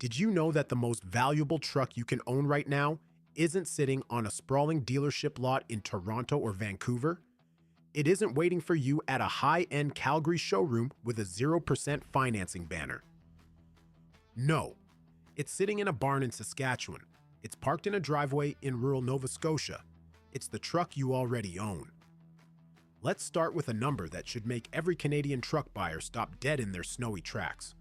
Did you know that the most valuable truck you can own right now isn't sitting on a sprawling dealership lot in Toronto or Vancouver? It isn't waiting for you at a high-end Calgary showroom with a 0% financing banner. No, it's sitting in a barn in Saskatchewan. It's parked in a driveway in rural Nova Scotia. It's the truck you already own. Let's start with a number that should make every Canadian truck buyer stop dead in their snowy tracks.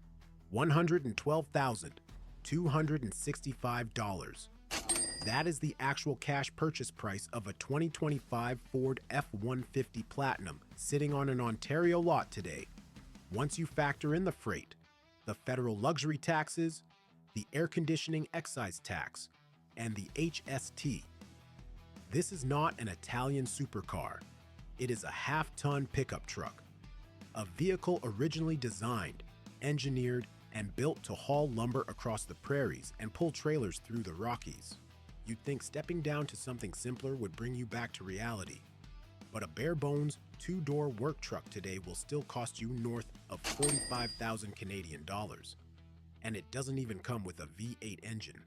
$112,265. That is the actual cash purchase price of a 2025 Ford F-150 Platinum sitting on an Ontario lot today. Once you factor in the freight, the federal luxury taxes, the air conditioning excise tax, and the HST. This is not an Italian supercar. It is a half-ton pickup truck, a vehicle originally designed, engineered, and built to haul lumber across the prairies and pull trailers through the Rockies. You'd think stepping down to something simpler would bring you back to reality. But a bare-bones, two-door work truck today will still cost you north of 45,000 Canadian dollars. And it doesn't even come with a V8 engine.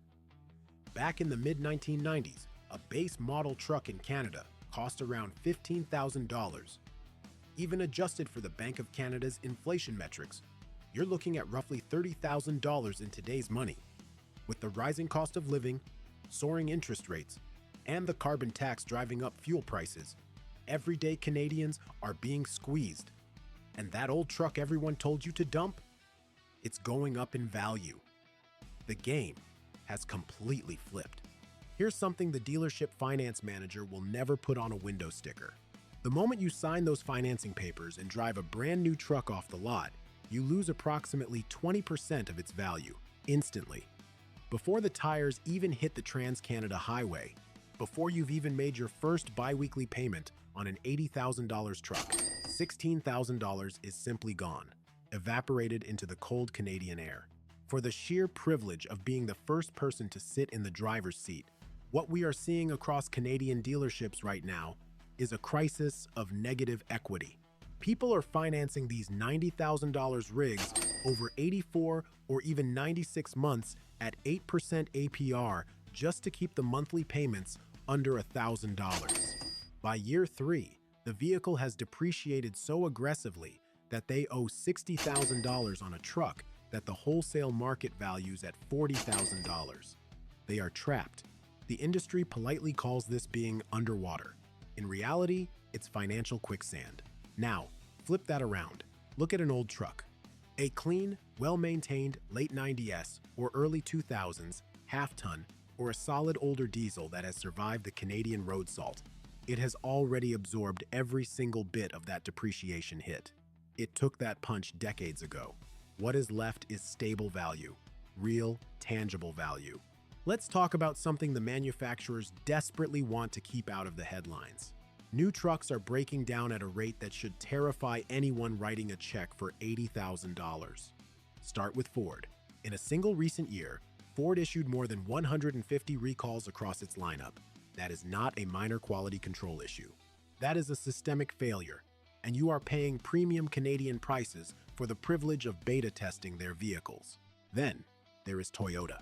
Back in the mid-1990s, a base model truck in Canada cost around $15,000. Even adjusted for the Bank of Canada's inflation metrics, you're looking at roughly $30,000 in today's money. With the rising cost of living, soaring interest rates, and the carbon tax driving up fuel prices, everyday Canadians are being squeezed. And that old truck everyone told you to dump? It's going up in value. The game has completely flipped. Here's something the dealership finance manager will never put on a window sticker. The moment you sign those financing papers and drive a brand new truck off the lot, you lose approximately 20% of its value instantly. Before the tires even hit the Trans-Canada Highway, before you've even made your first bi-weekly payment on an $80,000 truck, $16,000 is simply gone, evaporated into the cold Canadian air. For the sheer privilege of being the first person to sit in the driver's seat, what we are seeing across Canadian dealerships right now is a crisis of negative equity. People are financing these $90,000 rigs over 84 or even 96 months at 8% APR just to keep the monthly payments under $1,000. By year 3, the vehicle has depreciated so aggressively that they owe $60,000 on a truck that the wholesale market values at $40,000. They are trapped. The industry politely calls this being underwater. In reality, it's financial quicksand. Now, flip that around. Look at an old truck. A clean, well-maintained late 90s or early 2000s half-ton or a solid older diesel that has survived the Canadian road salt. It has already absorbed every single bit of that depreciation hit. It took that punch decades ago. What is left is stable value, real, tangible value. Let's talk about something the manufacturers desperately want to keep out of the headlines. New trucks are breaking down at a rate that should terrify anyone writing a check for $80,000. Start with Ford. In a single recent year, Ford issued more than 150 recalls across its lineup. That is not a minor quality control issue. That is a systemic failure, and you are paying premium Canadian prices for the privilege of beta testing their vehicles. Then, there is Toyota.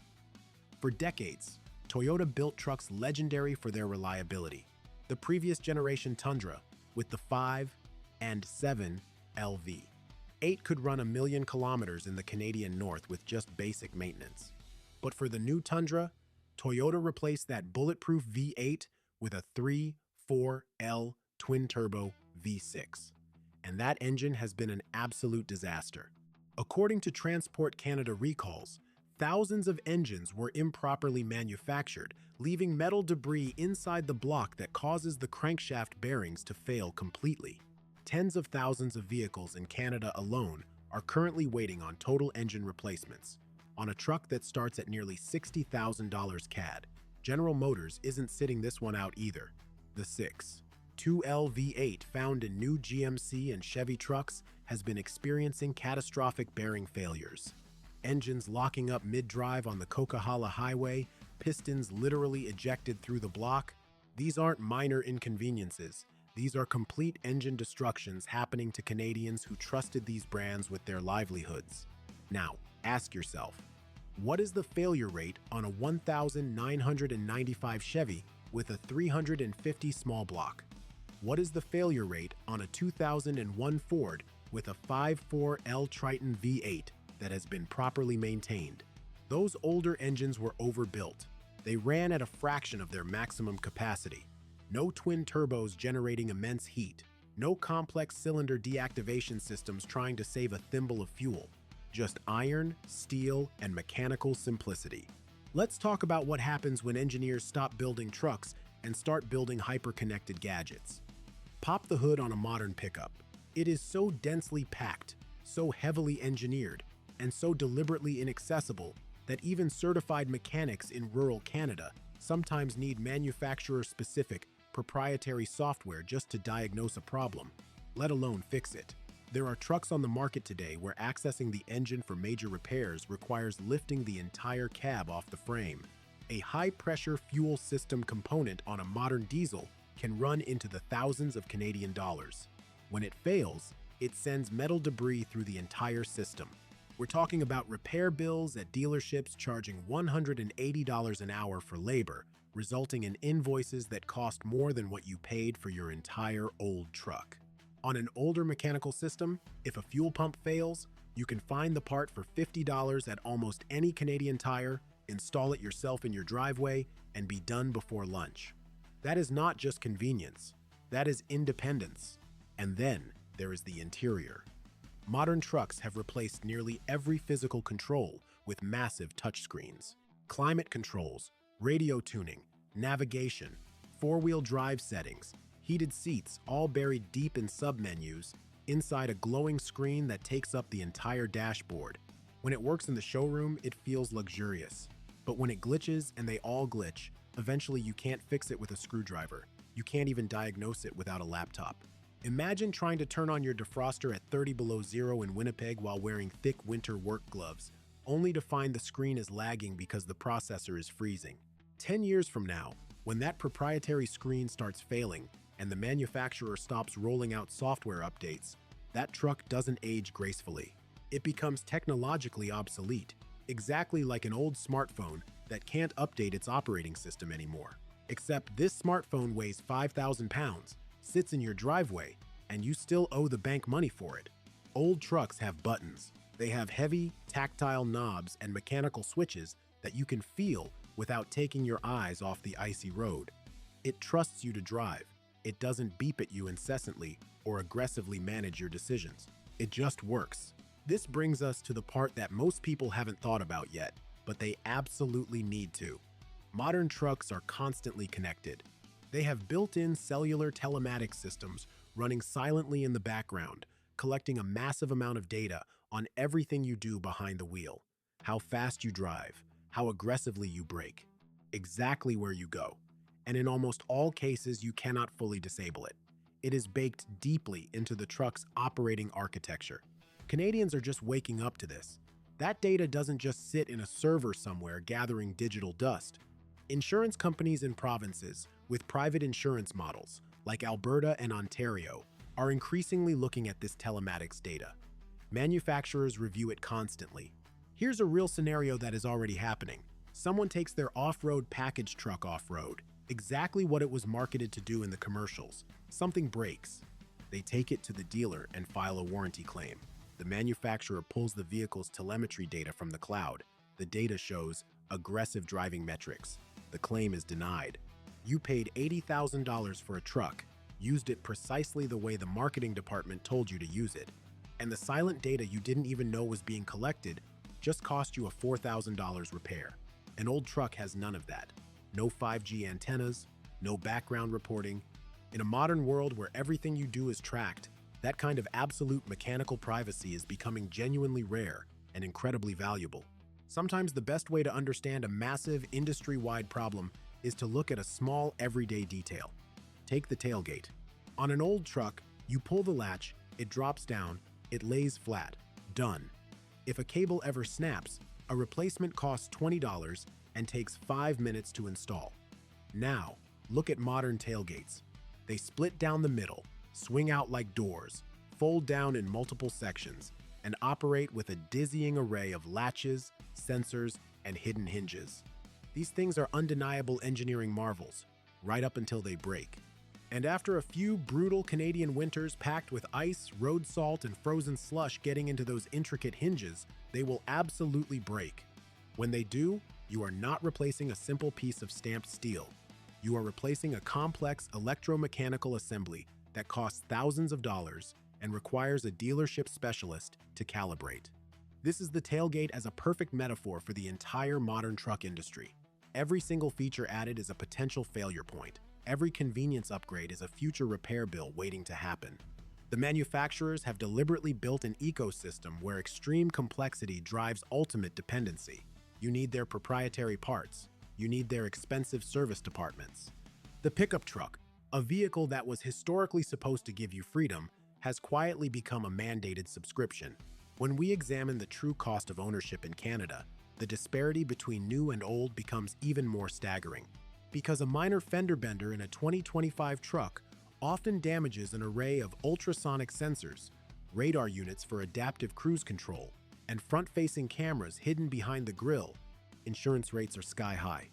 For decades, Toyota built trucks legendary for their reliability. The previous generation Tundra, with the 5 and 7 LV. 8 could run 1 million kilometers in the Canadian North with just basic maintenance. But for the new Tundra, Toyota replaced that bulletproof V8 with a 3.4L twin-turbo V6. And that engine has been an absolute disaster. According to Transport Canada recalls, thousands of engines were improperly manufactured, leaving metal debris inside the block that causes the crankshaft bearings to fail completely. Tens of thousands of vehicles in Canada alone are currently waiting on total engine replacements. On a truck that starts at nearly $60,000 CAD, General Motors isn't sitting this one out either. The 6.2L V8 found in new GMC and Chevy trucks has been experiencing catastrophic bearing failures. Engines locking up mid-drive on the Coquihalla Highway, pistons literally ejected through the block. These aren't minor inconveniences. These are complete engine destructions happening to Canadians who trusted these brands with their livelihoods. Now, ask yourself, What is the failure rate on a 1995 Chevy with a 350 small block? What is the failure rate on a 2001 Ford with a 5.4 L Triton V8 that has been properly maintained? Those older engines were overbuilt. They ran at a fraction of their maximum capacity. No twin turbos generating immense heat. No complex cylinder deactivation systems trying to save a thimble of fuel. Just iron, steel, and mechanical simplicity. Let's talk about what happens when engineers stop building trucks and start building hyper-connected gadgets. Pop the hood on a modern pickup. It is so densely packed, so heavily engineered, and so deliberately inaccessible that even certified mechanics in rural Canada sometimes need manufacturer-specific, proprietary software just to diagnose a problem, let alone fix it. There are trucks on the market today where accessing the engine for major repairs requires lifting the entire cab off the frame. A high-pressure fuel system component on a modern diesel can run into the thousands of Canadian dollars. When it fails, it sends metal debris through the entire system. We're talking about repair bills at dealerships charging $180 an hour for labor, resulting in invoices that cost more than what you paid for your entire old truck. On an older mechanical system, if a fuel pump fails, you can find the part for $50 at almost any Canadian Tire, install it yourself in your driveway, and be done before lunch. That is not just convenience, that is independence. And then there is the interior. Modern trucks have replaced nearly every physical control with massive touchscreens. Climate controls, radio tuning, navigation, four-wheel drive settings, heated seats all buried deep in submenus inside a glowing screen that takes up the entire dashboard. When it works in the showroom, it feels luxurious. But when it glitches, and they all glitch, eventually you can't fix it with a screwdriver. You can't even diagnose it without a laptop. Imagine trying to turn on your defroster at 30 below zero in Winnipeg while wearing thick winter work gloves, only to find the screen is lagging because the processor is freezing. 10 years from now, when that proprietary screen starts failing and the manufacturer stops rolling out software updates, that truck doesn't age gracefully. It becomes technologically obsolete, exactly like an old smartphone that can't update its operating system anymore. Except this smartphone weighs 5,000 pounds, sits in your driveway, and you still owe the bank money for it. Old trucks have buttons. They have heavy, tactile knobs and mechanical switches that you can feel without taking your eyes off the icy road. It trusts you to drive. It doesn't beep at you incessantly or aggressively manage your decisions. It just works. This brings us to the part that most people haven't thought about yet, but they absolutely need to. Modern trucks are constantly connected. They have built-in cellular telematics systems running silently in the background, collecting a massive amount of data on everything you do behind the wheel. How fast you drive, how aggressively you brake, exactly where you go. And in almost all cases, you cannot fully disable it. It is baked deeply into the truck's operating architecture. Canadians are just waking up to this. That data doesn't just sit in a server somewhere gathering digital dust. Insurance companies in provinces with private insurance models, like Alberta and Ontario, are increasingly looking at this telematics data. Manufacturers review it constantly. Here's a real scenario that is already happening. Someone takes their off-road package truck off-road, exactly what it was marketed to do in the commercials. Something breaks. They take it to the dealer and file a warranty claim. The manufacturer pulls the vehicle's telemetry data from the cloud. The data shows aggressive driving metrics. The claim is denied. You paid $80,000 for a truck, used it precisely the way the marketing department told you to use it, and the silent data you didn't even know was being collected just cost you a $4,000 repair. An old truck has none of that. No 5G antennas, no background reporting. In a modern world where everything you do is tracked, that kind of absolute mechanical privacy is becoming genuinely rare and incredibly valuable. Sometimes the best way to understand a massive, industry-wide problem is to look at a small, everyday detail. Take the tailgate. On an old truck, you pull the latch, it drops down, it lays flat. Done. If a cable ever snaps, a replacement costs $20 and takes 5 minutes to install. Now, look at modern tailgates. They split down the middle, swing out like doors, fold down in multiple sections, and operate with a dizzying array of latches, sensors, and hidden hinges. These things are undeniable engineering marvels, right up until they break. And after a few brutal Canadian winters packed with ice, road salt, and frozen slush getting into those intricate hinges, they will absolutely break. When they do, you are not replacing a simple piece of stamped steel. You are replacing a complex electromechanical assembly that costs thousands of dollars and requires a dealership specialist to calibrate. This is the tailgate as a perfect metaphor for the entire modern truck industry. Every single feature added is a potential failure point. Every convenience upgrade is a future repair bill waiting to happen. The manufacturers have deliberately built an ecosystem where extreme complexity drives ultimate dependency. You need their proprietary parts. You need their expensive service departments. The pickup truck, a vehicle that was historically supposed to give you freedom, has quietly become a mandated subscription. When we examine the true cost of ownership in Canada, the disparity between new and old becomes even more staggering. Because a minor fender bender in a 2025 truck often damages an array of ultrasonic sensors, radar units for adaptive cruise control, and front-facing cameras hidden behind the grille, insurance rates are sky-high.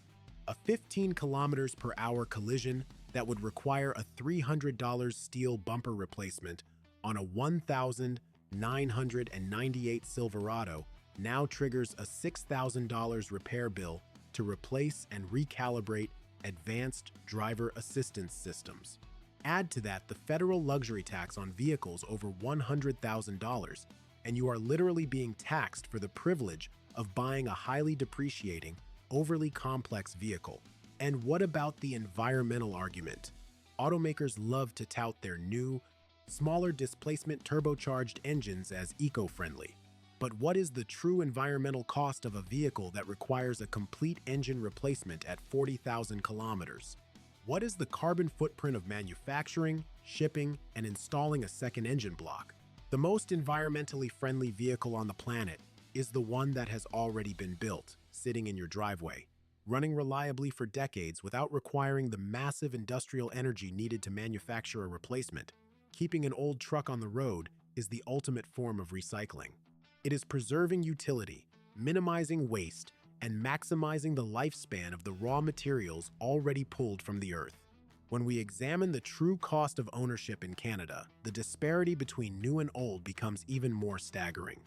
A 15 kilometers per hour collision that would require a $300 steel bumper replacement on a 1,998 Silverado now triggers a $6,000 repair bill to replace and recalibrate advanced driver assistance systems. Add to that the federal luxury tax on vehicles over $100,000, and you are literally being taxed for the privilege of buying a highly depreciating, overly complex vehicle. And what about the environmental argument? Automakers love to tout their new, smaller displacement turbocharged engines as eco-friendly. But what is the true environmental cost of a vehicle that requires a complete engine replacement at 40,000 kilometers? What is the carbon footprint of manufacturing, shipping, and installing a second engine block? The most environmentally friendly vehicle on the planet is the one that has already been built, sitting in your driveway, running reliably for decades without requiring the massive industrial energy needed to manufacture a replacement. Keeping an old truck on the road is the ultimate form of recycling. It is preserving utility, minimizing waste, and maximizing the lifespan of the raw materials already pulled from the earth. When we examine the true cost of ownership in Canada, the disparity between new and old becomes even more staggering.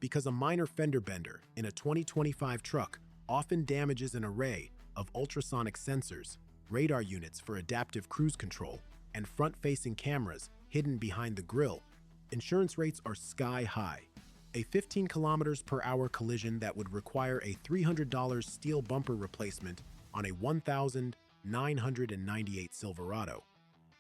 Because a minor fender bender in a 2025 truck often damages an array of ultrasonic sensors, radar units for adaptive cruise control, and front-facing cameras hidden behind the grille, insurance rates are sky-high. A 15 kilometers per hour collision that would require a $300 steel bumper replacement on a 1,998 Silverado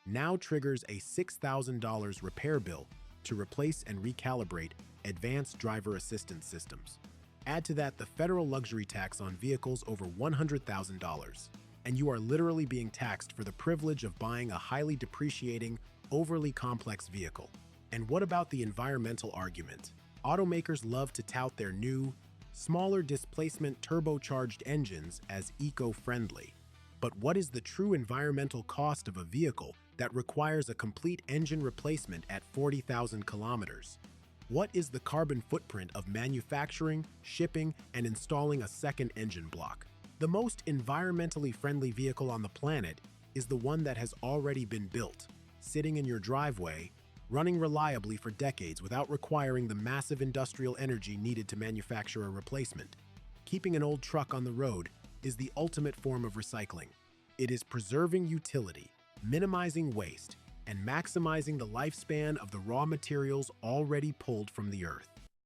now triggers a $6,000 repair bill to replace and recalibrate advanced driver assistance systems. Add to that the federal luxury tax on vehicles over $100,000, and you are literally being taxed for the privilege of buying a highly depreciating, overly complex vehicle. And what about the environmental argument? Automakers love to tout their new, smaller displacement turbocharged engines as eco-friendly. But what is the true environmental cost of a vehicle that requires a complete engine replacement at 40,000 kilometers? What is the carbon footprint of manufacturing, shipping, and installing a second engine block? The most environmentally friendly vehicle on the planet is the one that has already been built, sitting in your driveway, running reliably for decades without requiring the massive industrial energy needed to manufacture a replacement. Keeping an old truck on the road is the ultimate form of recycling. It is preserving utility, minimizing waste, and maximizing the lifespan of the raw materials already pulled from the earth.